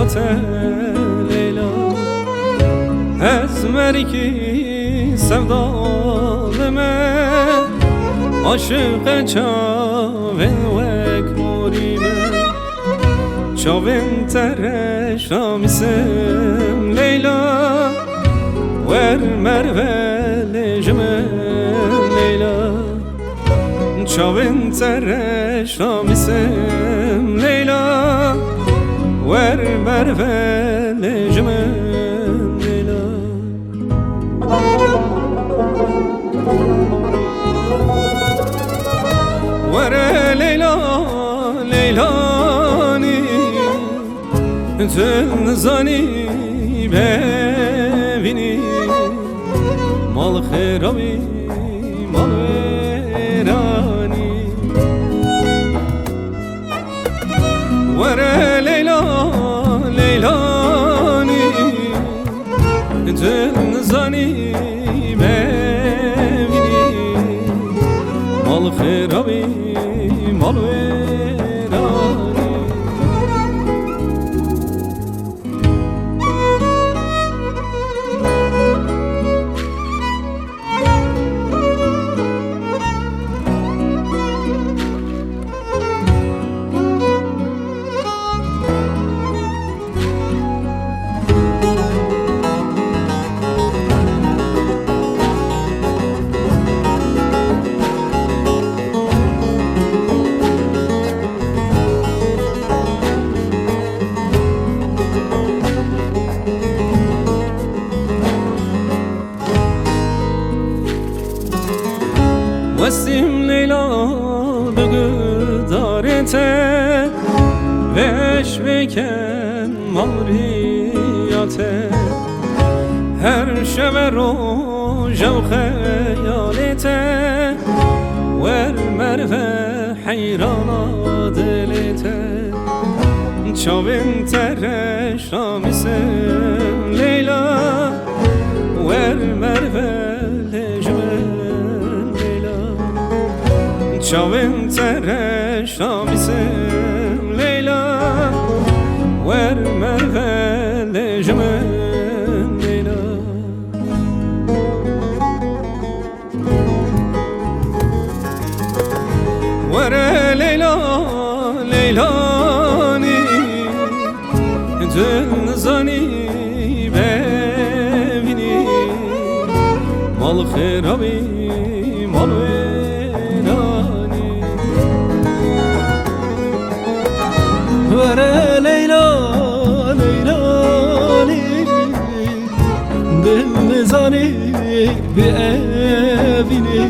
وته لیلا از مرکی سودالمه عاشق چاون وک موریمه چاون ترش رامیسم لیلا ور مروه لجمه لیلا چاون ترش رامیسم لیلا ور مروه لجمه لیلا ور لیلا لیلانی تنزانی ببینی مال خرابی مال ویرانی ور لیلا لیلانی تنزانی ببینی مال خرابی مال ویرانی وسیم لیلا بگدارته وش بکن ماریاته هر شب روژ و خیالته ور مروه حیرانا دلته چاون ترش رامیسم لیلا ور مروه چاون ترش رامیسم لیلا ور مروه لجمه لیلا ور لیلا لیلانی تنزانی ببینی مال خرابی مال ور لیلا لیلانی دل نزانی بیابینی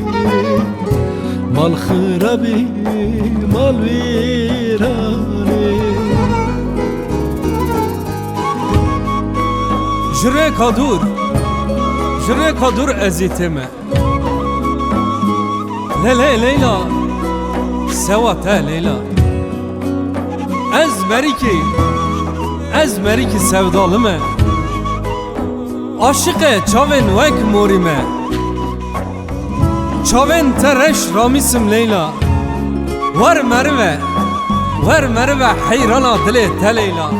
مال خرابی مال ویرانی جره کادور ازیتمه لیلا سوا تا لیلا از مریکی sevdalımı aşık çaven vek morime çaven tereş ramisim Leyla var merve hayrana dile te Leyla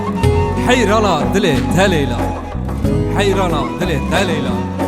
hayrana dile te Leyla hayrana dile te Leyla